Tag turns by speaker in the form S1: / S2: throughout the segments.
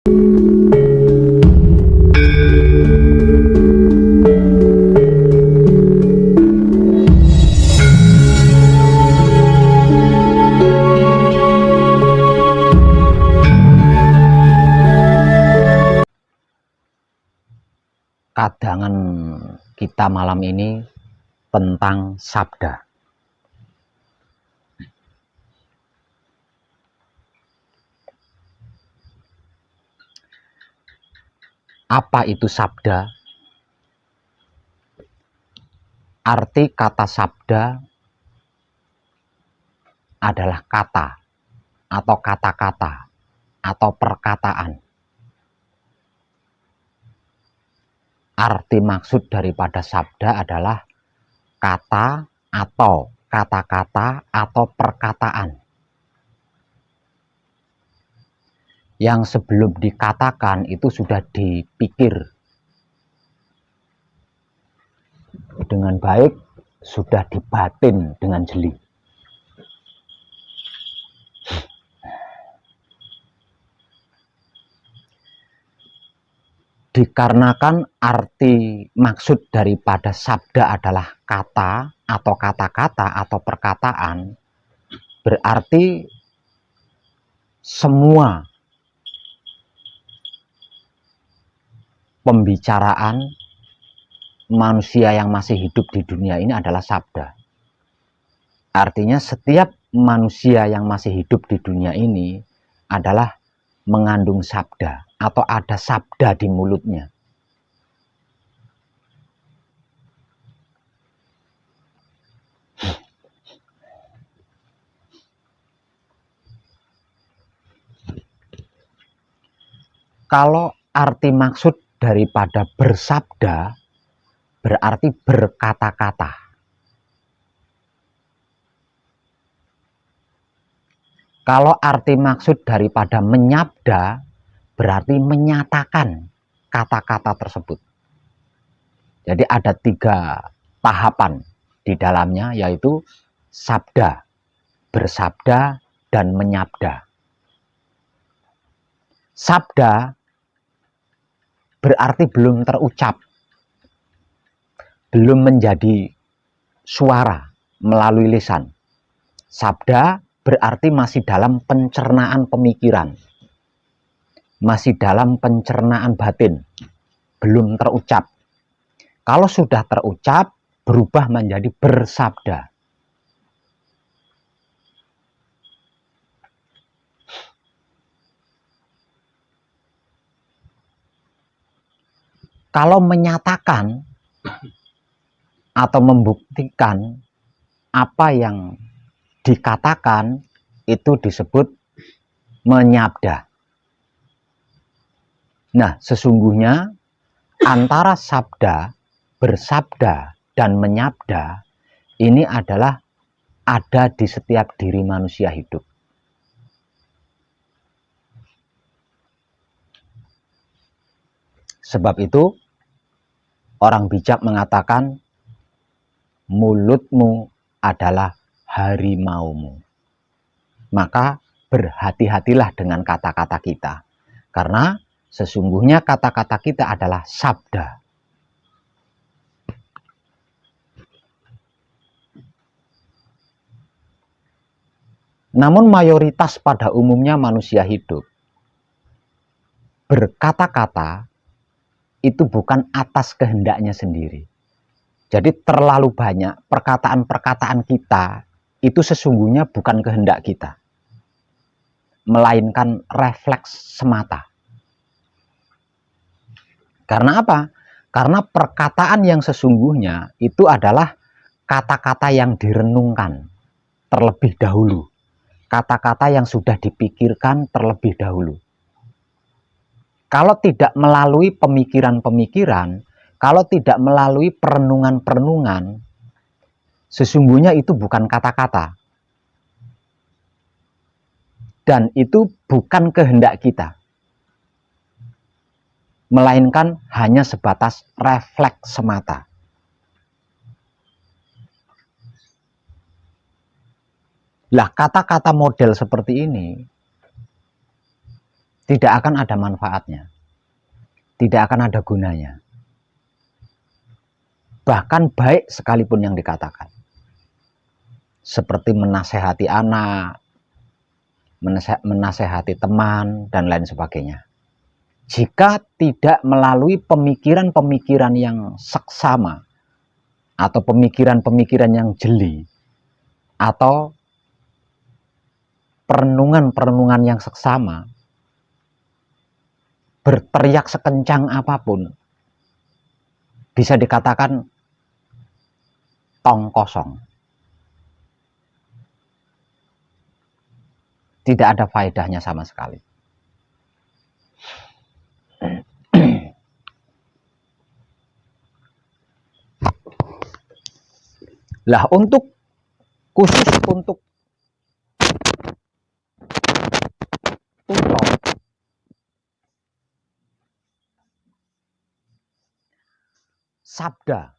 S1: Kadangan kita malam ini tentang sabda. Apa itu sabda? Arti kata sabda adalah kata atau kata-kata atau perkataan. Arti maksud daripada sabda adalah kata atau kata-kata atau perkataan yang sebelum dikatakan itu sudah dipikir dengan baik, sudah dibatin dengan jeli. Dikarenakan arti maksud daripada sabda adalah kata atau kata-kata atau perkataan, berarti semua pembicaraan manusia yang masih hidup di dunia ini adalah sabda. Artinya setiap manusia yang masih hidup di dunia ini adalah mengandung sabda atau ada sabda di mulutnya. Kalau arti maksud daripada bersabda berarti berkata-kata. Kalau arti maksud daripada menyabda berarti menyatakan kata-kata tersebut. Jadi ada 3 tahapan di dalamnya, yaitu sabda, bersabda, dan menyabda. Sabda berarti belum terucap, belum menjadi suara melalui lisan. Sabda berarti masih dalam pencernaan pemikiran, masih dalam pencernaan batin, belum terucap. Kalau sudah terucap, berubah menjadi bersabda. Kalau menyatakan atau membuktikan apa yang dikatakan, itu disebut menyabda. Nah, sesungguhnya antara sabda, bersabda, dan menyabda ini adalah ada di setiap diri manusia hidup. Sebab itu orang bijak mengatakan mulutmu adalah harimaumu. Maka berhati-hatilah dengan kata-kata kita, karena sesungguhnya kata-kata kita adalah sabda. Namun mayoritas pada umumnya manusia hidup berkata-kata itu bukan atas kehendaknya sendiri. Jadi terlalu banyak perkataan-perkataan kita itu sesungguhnya bukan kehendak kita, melainkan refleks semata. Karena apa? Karena perkataan yang sesungguhnya itu adalah kata-kata yang direnungkan terlebih dahulu, kata-kata yang sudah dipikirkan terlebih dahulu. Kalau tidak melalui pemikiran-pemikiran, kalau tidak melalui perenungan-perenungan, sesungguhnya itu bukan kata-kata. Dan itu bukan kehendak kita, melainkan hanya sebatas refleks semata. Lah, kata-kata model seperti ini tidak akan ada manfaatnya, tidak akan ada gunanya. Bahkan baik sekalipun yang dikatakan, seperti menasehati anak, menasehati teman, dan lain sebagainya. Jika tidak melalui pemikiran-pemikiran yang seksama, atau pemikiran-pemikiran yang jeli, atau perenungan-perenungan yang seksama, berteriak sekencang apapun, bisa dikatakan tong kosong. Tidak ada faedahnya sama sekali. Lah, khusus untuk putra, sabda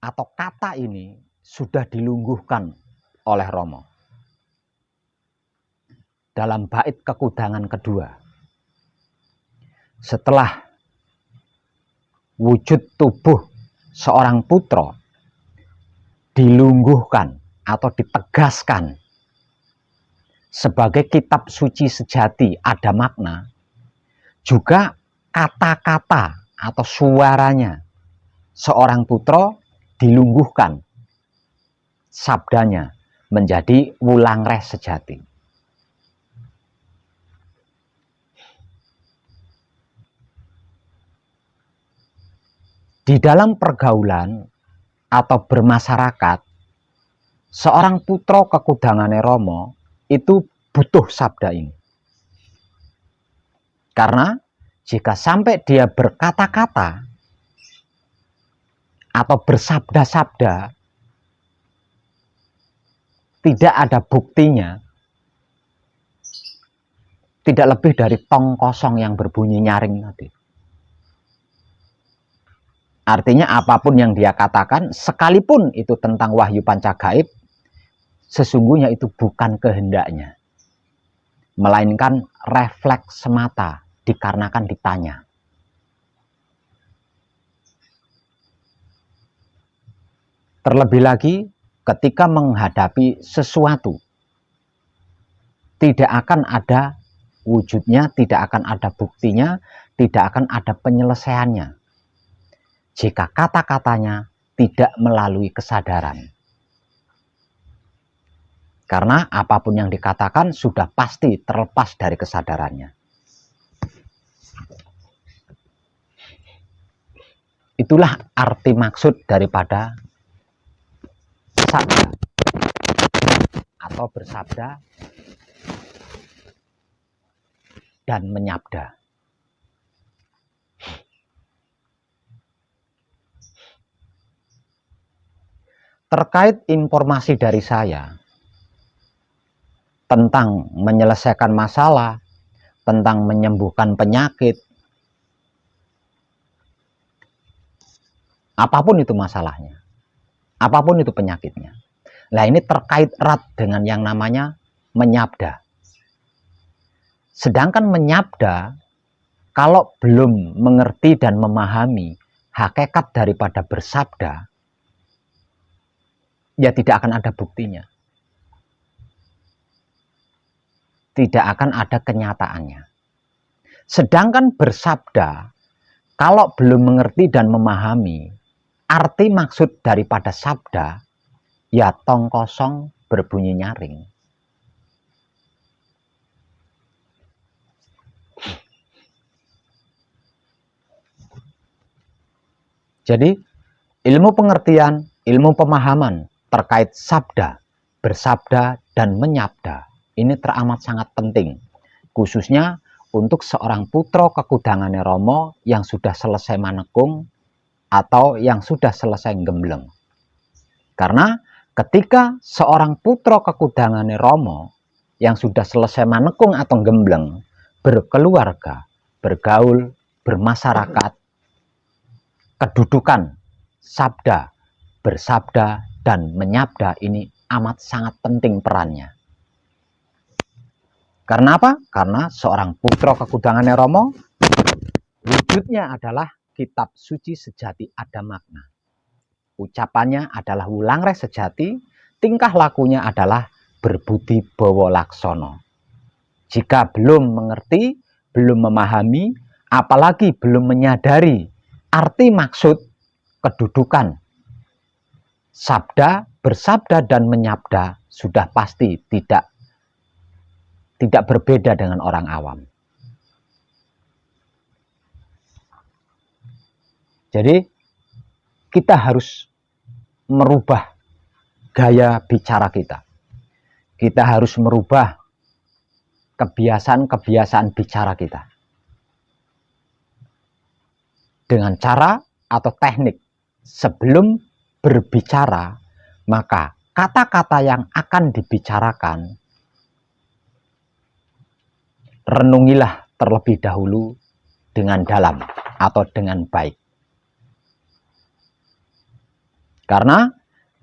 S1: atau kata ini sudah dilungguhkan oleh Romo dalam bait kekudangan kedua. Setelah wujud tubuh seorang putra dilungguhkan atau ditegaskan sebagai kitab suci sejati, ada makna, juga kata-kata atau suaranya seorang putra dilungguhkan, sabdanya menjadi wulangreh sejati. Di dalam pergaulan atau bermasyarakat, seorang putra kekudangane Romo itu butuh sabda ini. Karena jika sampai dia berkata-kata atau bersabda-sabda, tidak ada buktinya, tidak lebih dari tong kosong yang berbunyi nyaring tadi. Artinya apapun yang dia katakan, sekalipun itu tentang wahyu panca gaib, sesungguhnya itu bukan kehendaknya, melainkan refleks semata dikarenakan ditanya. Terlebih lagi ketika menghadapi sesuatu, tidak akan ada wujudnya, tidak akan ada buktinya, tidak akan ada penyelesaiannya jika kata-katanya tidak melalui kesadaran. Karena apapun yang dikatakan sudah pasti terlepas dari kesadarannya. Itulah arti maksud daripada sabda atau bersabda dan menyabda. Terkait informasi dari saya tentang menyelesaikan masalah, tentang menyembuhkan penyakit, apapun itu masalahnya, apapun itu penyakitnya. Nah, ini terkait erat dengan yang namanya menyabda. Sedangkan menyabda, kalau belum mengerti dan memahami hakikat daripada bersabda, ya tidak akan ada buktinya. Tidak akan ada kenyataannya. Sedangkan bersabda, kalau belum mengerti dan memahami arti maksud daripada sabda, ya tong kosong berbunyi nyaring. Jadi ilmu pengertian, ilmu pemahaman terkait sabda, bersabda, dan menyabda ini teramat sangat penting, khususnya untuk seorang putra kekudangane Romo yang sudah selesai manekung atau yang sudah selesai gembleng. Karena ketika seorang putra kekudangane Romo yang sudah selesai manekung atau gembleng berkeluarga, bergaul, bermasyarakat, kedudukan sabda, bersabda, dan menyabda ini amat sangat penting perannya. Karena apa? Karena seorang putra kekudangane Rama wujudnya adalah kitab suci sejati ada makna. Ucapannya adalah wulangreh sejati, tingkah lakunya adalah berbudi bawa laksono. Jika belum mengerti, belum memahami, apalagi belum menyadari arti maksud kedudukan sabda, bersabda dan menyabda, sudah pasti tidak berbeda dengan orang awam. Jadi kita harus merubah gaya bicara kita. Kita harus merubah kebiasaan-kebiasaan bicara kita. Dengan cara atau teknik sebelum berbicara, maka kata-kata yang akan dibicarakan renungilah terlebih dahulu dengan dalam atau dengan baik. Karena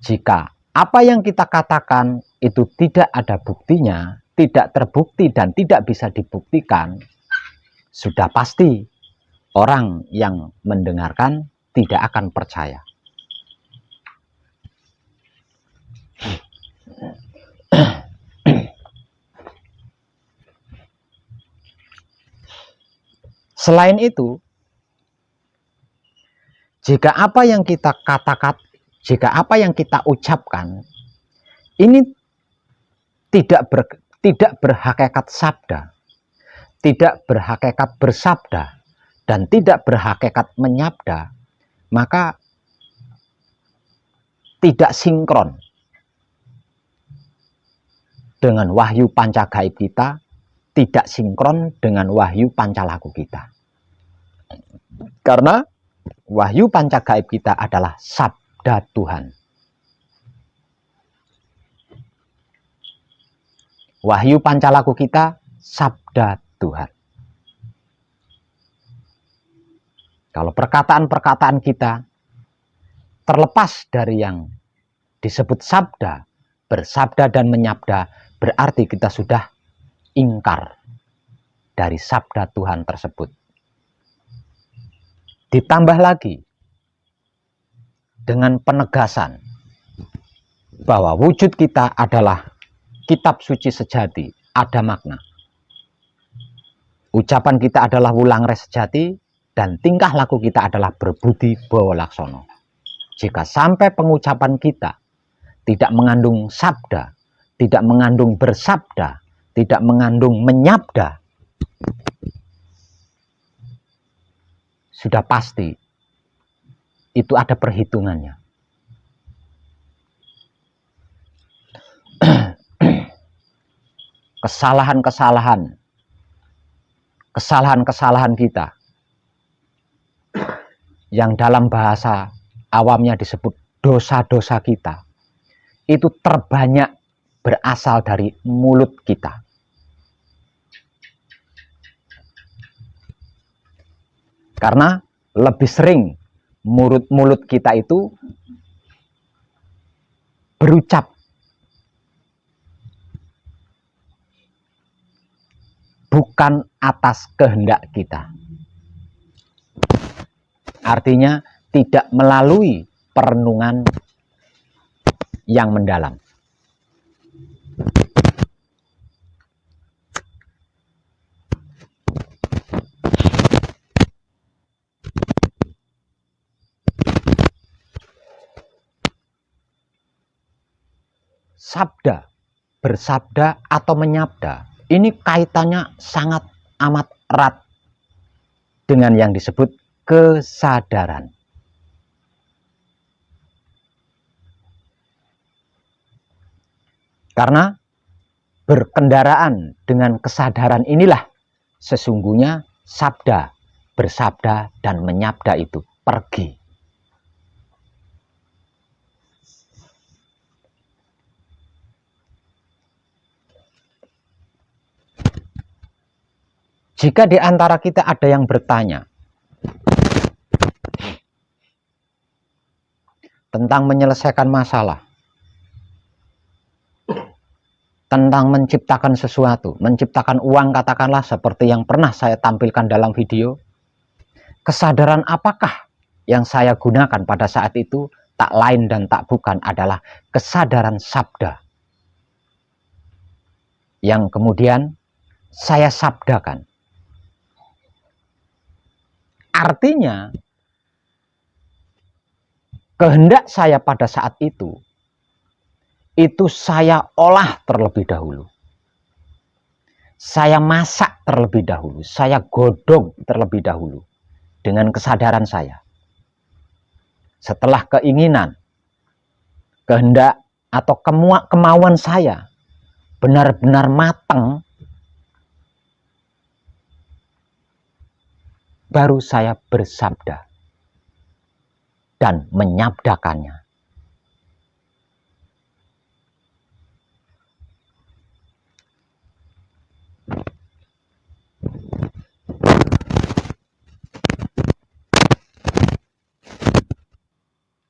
S1: jika apa yang kita katakan itu tidak ada buktinya, tidak terbukti dan tidak bisa dibuktikan, sudah pasti orang yang mendengarkan tidak akan percaya. Selain itu, jika apa yang kita katakan, jika apa yang kita ucapkan ini tidak berhakikat sabda, tidak berhakikat bersabda, dan tidak berhakikat menyabda, maka tidak sinkron dengan wahyu pancagaib kita, tidak sinkron dengan wahyu pancalaku kita. Karena wahyu pancagaib kita adalah sabda Tuhan. Wahyu pancalaku kita sabda Tuhan. Kalau perkataan-perkataan kita terlepas dari yang disebut sabda, bersabda dan menyabda, berarti kita sudah ingkar dari sabda Tuhan tersebut. Ditambah lagi dengan penegasan bahwa wujud kita adalah kitab suci sejati, ada makna. Ucapan kita adalah wulangreh sejati, dan tingkah laku kita adalah berbudi bawa laksono. Jika sampai pengucapan kita tidak mengandung sabda, tidak mengandung bersabda, tidak mengandung menyabda, sudah pasti itu ada perhitungannya. Kesalahan-kesalahan kita yang dalam bahasa awamnya disebut dosa-dosa kita, itu terbanyak berasal dari mulut kita. Karena lebih sering mulut kita itu berucap bukan atas kehendak kita. Artinya tidak melalui perenungan yang mendalam. Sabda, bersabda atau menyabda, ini kaitannya sangat amat erat dengan yang disebut kesadaran. Karena berkendaraan dengan kesadaran inilah sesungguhnya sabda, bersabda dan menyabda itu pergi. Jika di antara kita ada yang bertanya tentang menyelesaikan masalah, tentang menciptakan sesuatu, menciptakan uang katakanlah seperti yang pernah saya tampilkan dalam video, kesadaran apakah yang saya gunakan pada saat itu? Tak lain dan tak bukan adalah kesadaran sabda yang kemudian saya sabdakan. Artinya kehendak saya pada saat itu saya olah terlebih dahulu. Saya masak terlebih dahulu, saya godok terlebih dahulu dengan kesadaran saya. Setelah keinginan, kehendak atau kemauan saya benar-benar matang, baru saya bersabda dan menyabdakannya.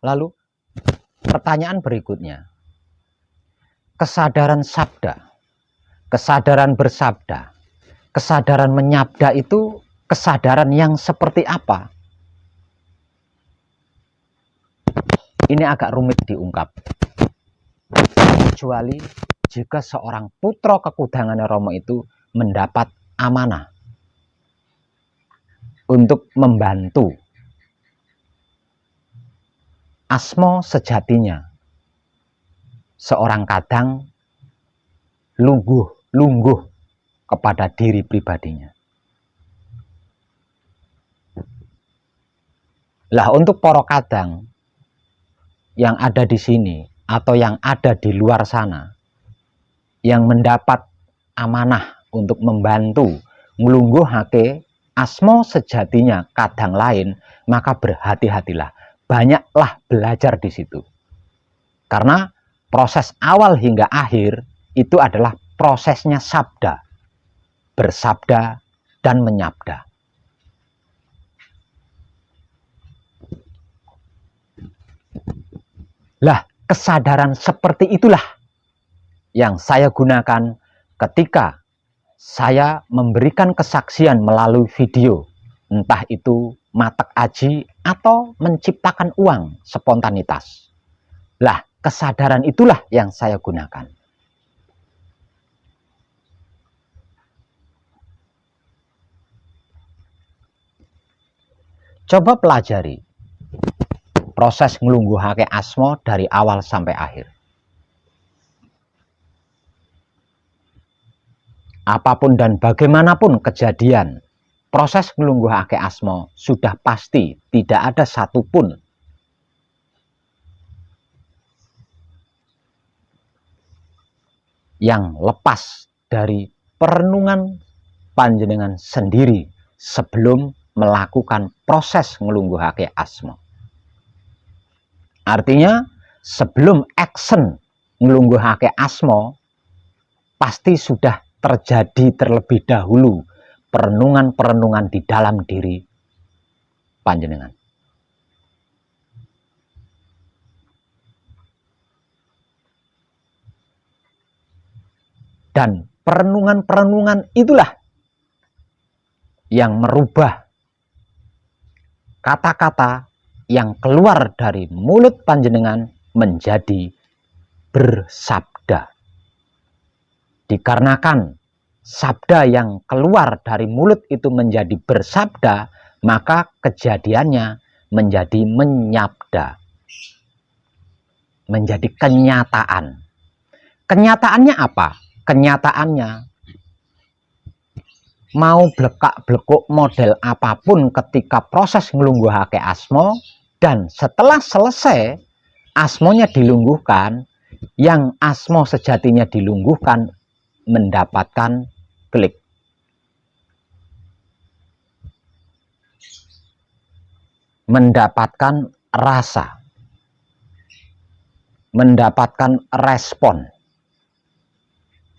S1: Lalu pertanyaan berikutnya, kesadaran sabda, kesadaran bersabda, kesadaran menyabda itu kesadaran yang seperti apa? Ini agak rumit diungkap. Kecuali jika seorang putra kekudangan Romo itu mendapat amanah untuk membantu asmo sejatinya. Seorang kadang lungguh kepada diri pribadinya. Lah untuk para kadang yang ada di sini atau yang ada di luar sana yang mendapat amanah untuk membantu nglungguhake asmo sejatinya kadang lain, maka berhati-hatilah, banyaklah belajar di situ. Karena proses awal hingga akhir itu adalah prosesnya sabda, bersabda dan menyabda. Lah, kesadaran seperti itulah yang saya gunakan ketika saya memberikan kesaksian melalui video, entah itu matek aji atau menciptakan uang spontanitas. Lah, kesadaran itulah yang saya gunakan. Coba pelajari proses nglungguhake asmo dari awal sampai akhir. Apapun dan bagaimanapun kejadian, proses nglungguhake asmo sudah pasti tidak ada satupun yang lepas dari perenungan panjenengan sendiri sebelum melakukan proses nglungguhake asmo. Artinya sebelum action nglungguhake asmo pasti sudah terjadi terlebih dahulu perenungan-perenungan di dalam diri panjenengan. Dan perenungan-perenungan itulah yang merubah kata-kata yang keluar dari mulut panjenengan menjadi bersabda. Dikarenakan sabda yang keluar dari mulut itu menjadi bersabda, maka kejadiannya menjadi menyabda, menjadi kenyataan. Kenyataannya apa? Kenyataannya mau blekak-blekuk model apapun ketika proses nglungguhake asmo, dan setelah selesai asmonya dilungguhkan, yang asmo sejatinya dilungguhkan mendapatkan klik. Mendapatkan rasa. Mendapatkan respon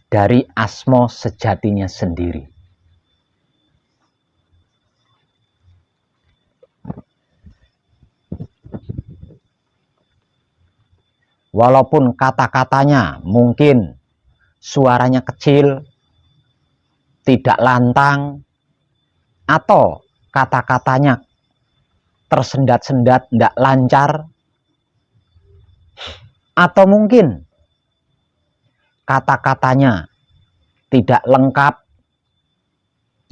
S1: dari asmo sejatinya sendiri. Walaupun kata-katanya mungkin suaranya kecil, tidak lantang, atau kata-katanya tersendat-sendat, tidak lancar, atau mungkin kata-katanya tidak lengkap.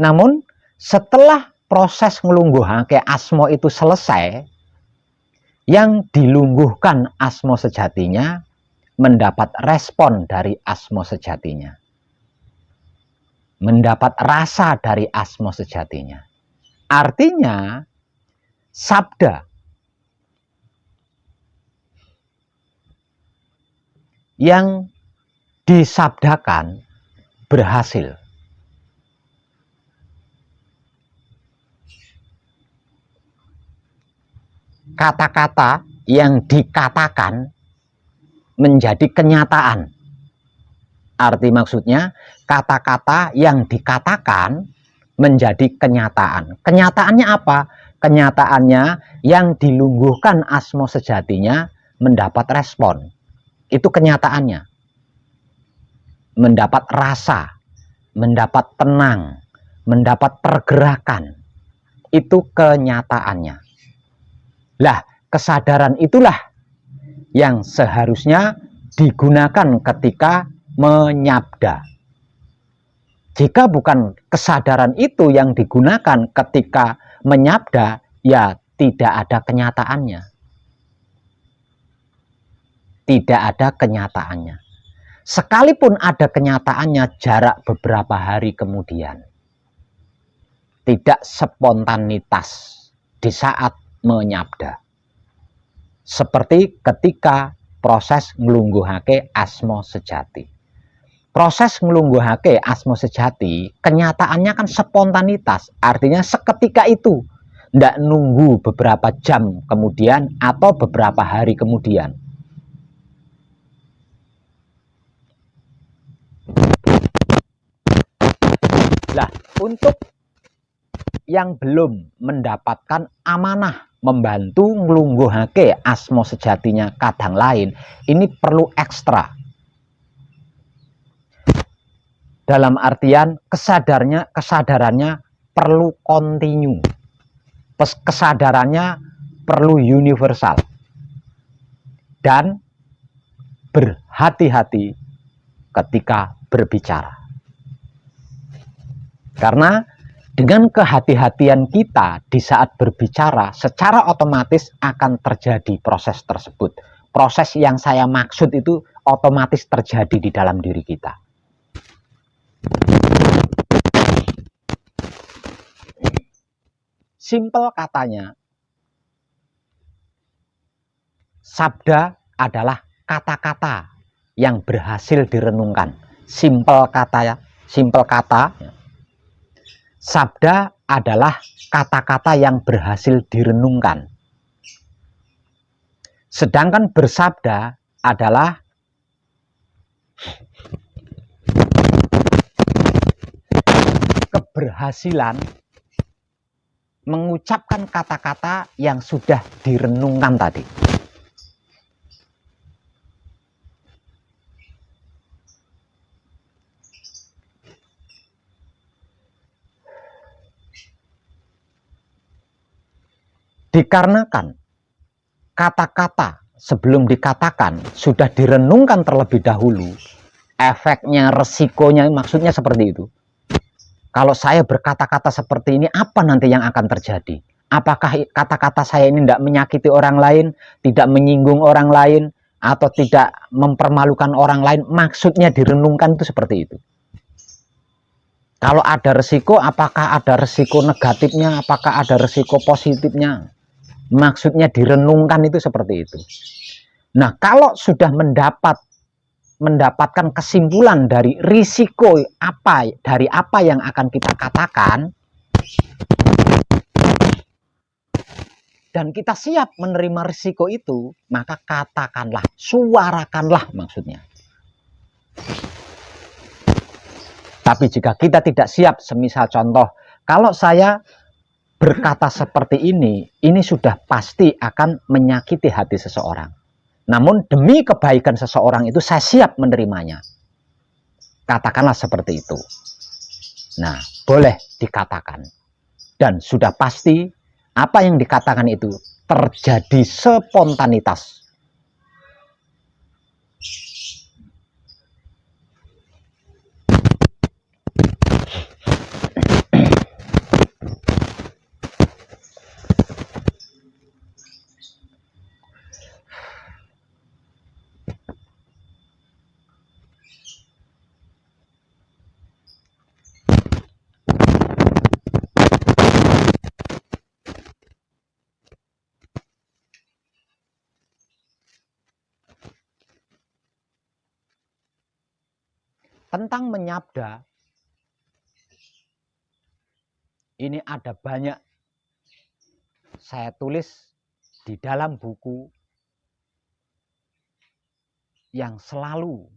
S1: Namun setelah proses nglungguhake asma itu selesai, yang dilungguhkan asma sejatinya mendapat respon dari asma sejatinya, mendapat rasa dari asma sejatinya. Artinya sabda yang disabdakan berhasil. Kata-kata yang dikatakan menjadi kenyataan. Arti maksudnya, kata-kata yang dikatakan menjadi kenyataan. Kenyataannya apa? Kenyataannya yang dilungguhkan asma sejatinya mendapat respon. Itu kenyataannya. Mendapat rasa, mendapat tenang, mendapat pergerakan. Itu kenyataannya. Lah, kesadaran itulah yang seharusnya digunakan ketika menyabda. Jika bukan kesadaran itu yang digunakan ketika menyabda, ya tidak ada kenyataannya. Tidak ada kenyataannya. Sekalipun ada kenyataannya jarak beberapa hari kemudian. Tidak spontanitas di saat menyabda. Seperti ketika proses nglungguhake asma sejati. Proses nglungguhake asma sejati, kenyataannya kan spontanitas. Artinya seketika itu. Tidak nunggu beberapa jam kemudian atau beberapa hari kemudian. Nah, untuk yang belum mendapatkan amanah membantu nglungguhake asma sejatinya kadang lain, ini perlu ekstra. Dalam artian kesadarannya perlu kontinu. Kesadarannya perlu universal. Dan berhati-hati ketika berbicara. Karena dengan kehati-hatian kita di saat berbicara, secara otomatis akan terjadi proses tersebut. Proses yang saya maksud itu otomatis terjadi di dalam diri kita. Simpel katanya, sabda adalah kata-kata yang berhasil direnungkan. Simpel kata, sabda adalah kata-kata yang berhasil direnungkan. Sedangkan bersabda adalah keberhasilan mengucapkan kata-kata yang sudah direnungkan tadi. Dikarenakan kata-kata sebelum dikatakan sudah direnungkan terlebih dahulu, efeknya, resikonya, maksudnya seperti itu. Kalau saya berkata-kata seperti ini, apa nanti yang akan terjadi? Apakah kata-kata saya ini tidak menyakiti orang lain, tidak menyinggung orang lain, atau tidak mempermalukan orang lain? Maksudnya direnungkan itu seperti itu. Kalau ada resiko, apakah ada resiko negatifnya, apakah ada resiko positifnya? Maksudnya direnungkan itu seperti itu. Nah, kalau sudah mendapatkan kesimpulan dari risiko dari apa yang akan kita katakan, dan kita siap menerima risiko itu, maka katakanlah, suarakanlah maksudnya. Tapi jika kita tidak siap, semisal contoh, kalau saya berkata seperti ini sudah pasti akan menyakiti hati seseorang. Namun demi kebaikan seseorang itu saya siap menerimanya. Katakanlah seperti itu. Nah, boleh dikatakan. Dan sudah pasti apa yang dikatakan itu terjadi spontanitas. Tentang menyabda, ini ada banyak saya tulis di dalam buku yang selalu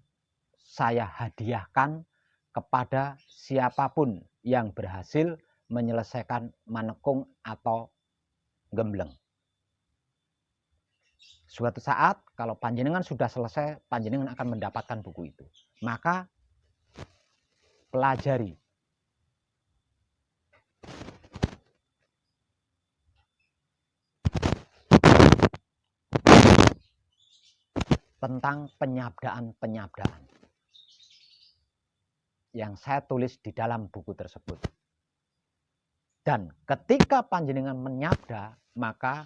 S1: saya hadiahkan kepada siapapun yang berhasil menyelesaikan manekung atau gembleng. Suatu saat kalau panjenengan sudah selesai, panjenengan akan mendapatkan buku itu. Maka pelajari. Tentang penyabdaan-penyabdaan yang saya tulis di dalam buku tersebut. Dan ketika panjenengan menyabda, maka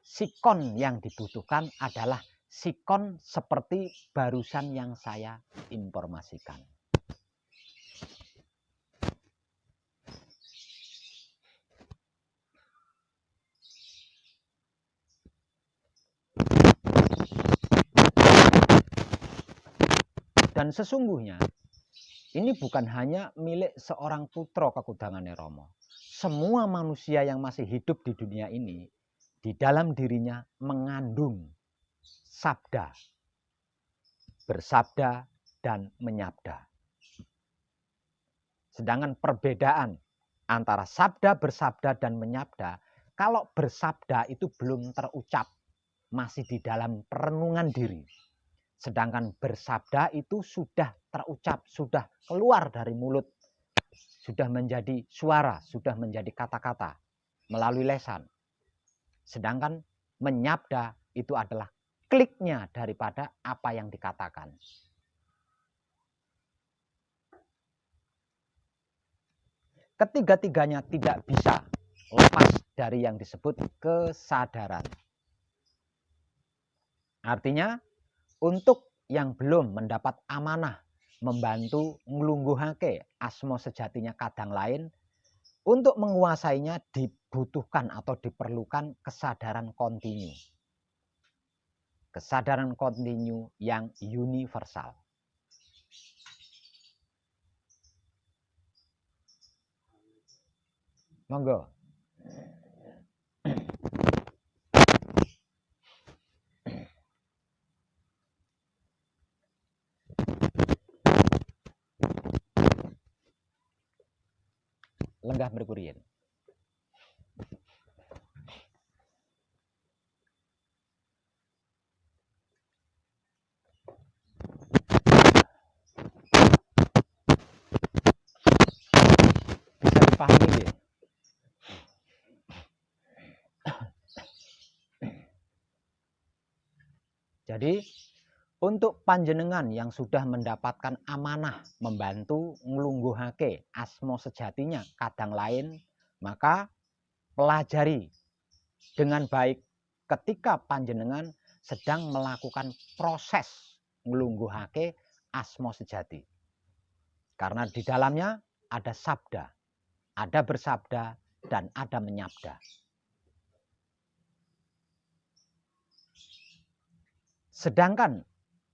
S1: sikon yang dibutuhkan adalah sikon seperti barusan yang saya informasikan. Dan sesungguhnya ini bukan hanya milik seorang putra Kekudangane Rama. Semua manusia yang masih hidup di dunia ini, di dalam dirinya mengandung sabda, bersabda, dan menyabda. Sedangkan perbedaan antara sabda, bersabda, dan menyabda, kalau bersabda itu belum terucap, masih di dalam perenungan diri. Sedangkan bersabda itu sudah terucap, sudah keluar dari mulut, sudah menjadi suara, sudah menjadi kata-kata melalui lesan. Sedangkan menyabda itu adalah kliknya daripada apa yang dikatakan. Ketiga-tiganya tidak bisa lepas dari yang disebut kesadaran. Artinya, untuk yang belum mendapat amanah membantu nglungguhake asma sejatinya kadang lain, untuk menguasainya dibutuhkan atau diperlukan kesadaran kontinu. Kesadaran kontinu yang universal. Monggo. Lenggah berkurien. Bisa dipahami ya? Jadi untuk panjenengan yang sudah mendapatkan amanah membantu nglungguhake asma sejatinya kadang lain, maka pelajari dengan baik ketika panjenengan sedang melakukan proses nglungguhake asma sejati. Karena di dalamnya ada sabda, ada bersabda, dan ada menyabda. Sedangkan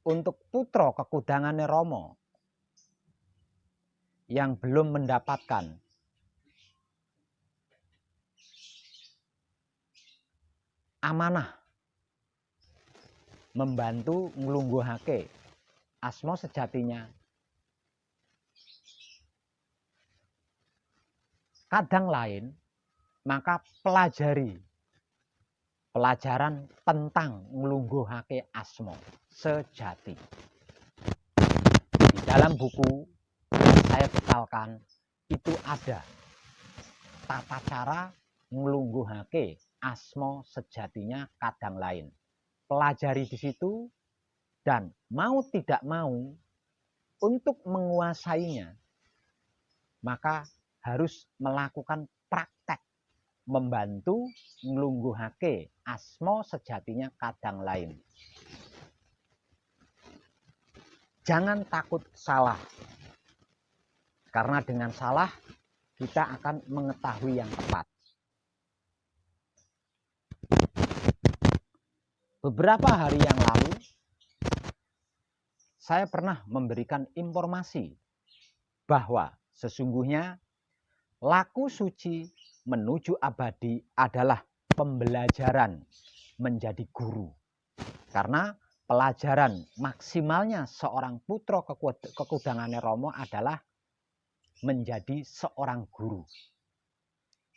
S1: untuk putra Kekudangane Rama yang belum mendapatkan amanah membantu nglungguhake asma sejatinya kadang lain, maka pelajari pelajaran tentang nglungguhake asma sejati. Di dalam buku yang saya bekalkan itu ada tata cara nglungguhake asma sejatinya kadang lain. Pelajari di situ, dan mau tidak mau untuk menguasainya maka harus melakukan praktek membantu nglungguhake asma sejatinya kadang lain. Jangan takut salah, karena dengan salah kita akan mengetahui yang tepat. Beberapa hari yang lalu saya pernah memberikan informasi bahwa sesungguhnya laku suci menuju abadi adalah pembelajaran menjadi guru. Karena pelajaran maksimalnya seorang putra kekudangane Rama adalah menjadi seorang guru.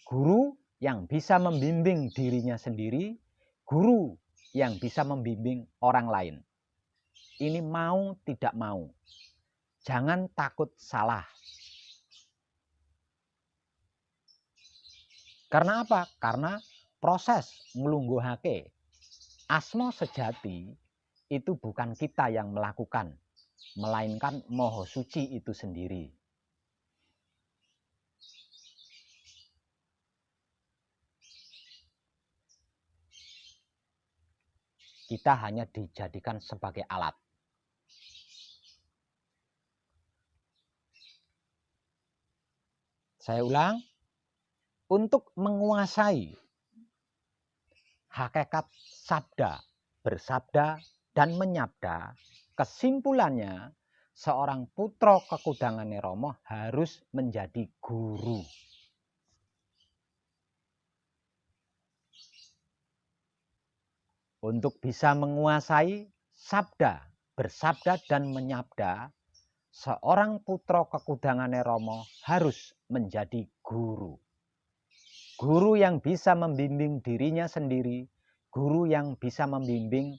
S1: Guru yang bisa membimbing dirinya sendiri, guru yang bisa membimbing orang lain. Ini mau tidak mau. Jangan takut salah. Karena apa? Karena proses nglungguhake asma sejati itu bukan kita yang melakukan, melainkan Maha Suci itu sendiri. Kita hanya dijadikan sebagai alat. Saya ulang, untuk menguasai hakikat sabda, bersabda, dan menyabda, kesimpulannya seorang putra kekudangane Rama harus menjadi guru. Untuk bisa menguasai sabda, bersabda, dan menyabda, seorang putra kekudangane Rama harus menjadi guru. Guru yang bisa membimbing dirinya sendiri, guru yang bisa membimbing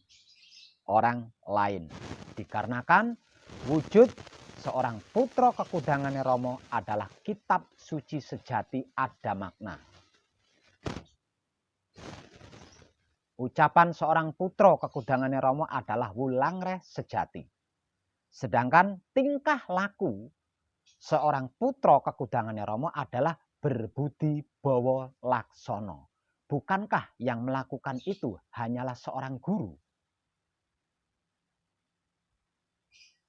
S1: orang lain. Dikarenakan wujud seorang putra kekudangane Rama adalah kitab suci sejati ada makna. Ucapan seorang putra kekudangane Rama adalah wulangreh sejati. Sedangkan tingkah laku seorang putra kekudangane Rama adalah berbudi bawa laksana. Bukankah yang melakukan itu hanyalah seorang guru?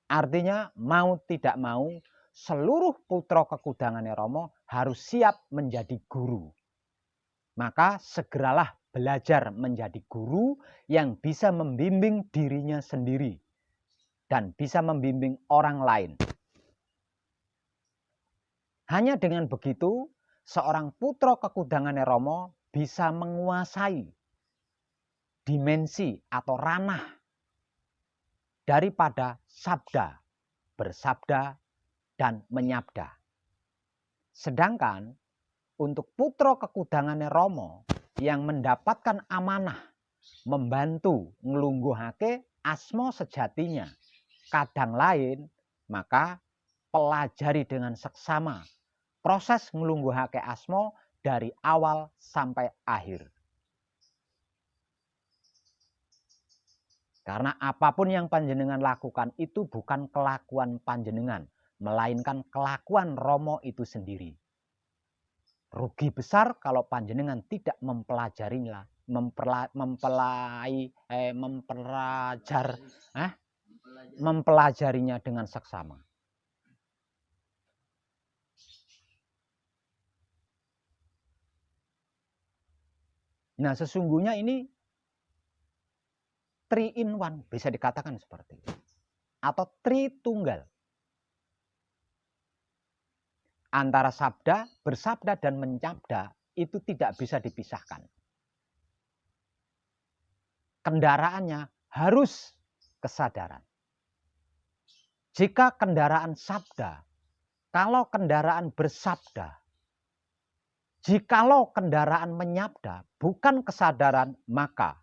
S1: Artinya mau tidak mau seluruh putra kekudangane Rama harus siap menjadi guru. Maka segeralah belajar menjadi guru yang bisa membimbing dirinya sendiri dan bisa membimbing orang lain. Hanya dengan begitu, seorang putra kekudangane Rama bisa menguasai dimensi atau ranah daripada sabda, bersabda, dan menyabda. Sedangkan untuk putra kekudangane Rama yang mendapatkan amanah membantu nglungguhake asma sejatinya kadang lain, maka pelajari dengan seksama proses nglungguhake asma dari awal sampai akhir. Karena apapun yang panjenengan lakukan itu bukan kelakuan panjenengan, melainkan kelakuan Rama itu sendiri. Rugi besar kalau panjenengan tidak mempelajarinya dengan seksama. Nah, sesungguhnya ini 3 in 1, bisa dikatakan seperti itu. Atau Tritunggal. Antara sabda, bersabda, dan menyabda itu tidak bisa dipisahkan. Kendaraannya harus kesadaran. Jika kendaraan sabda, kalau kendaraan bersabda, jikalau kendaraan menyabda bukan kesadaran, maka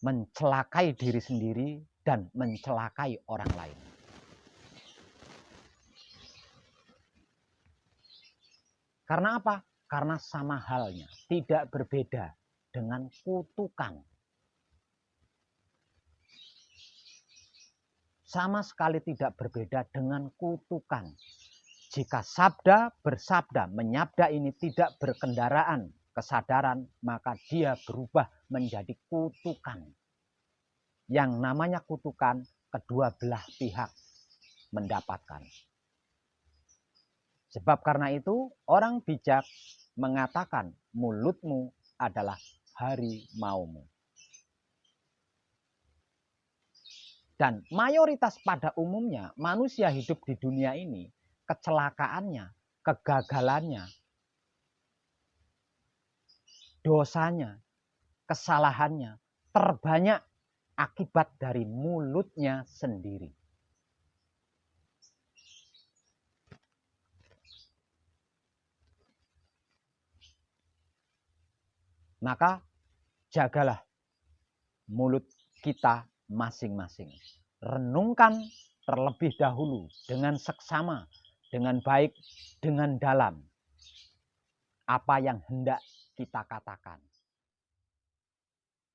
S1: mencelakai diri sendiri dan mencelakai orang lain. Karena apa? Karena sama halnya, tidak berbeda dengan kutukan. Sama sekali tidak berbeda dengan kutukan. Jika sabda bersabda, menyabda ini tidak berkendaraan kesadaran, maka dia berubah menjadi kutukan. Yang namanya kutukan, kedua belah pihak mendapatkan. Sebab karena itu, orang bijak mengatakan mulutmu adalah harimaumu. Dan mayoritas pada umumnya manusia hidup di dunia ini, kecelakaannya, kegagalannya, dosanya, kesalahannya terbanyak akibat dari mulutnya sendiri. Maka jagalah mulut kita masing-masing. Renungkan terlebih dahulu dengan seksama, dengan baik, dengan dalam apa yang hendak kita katakan.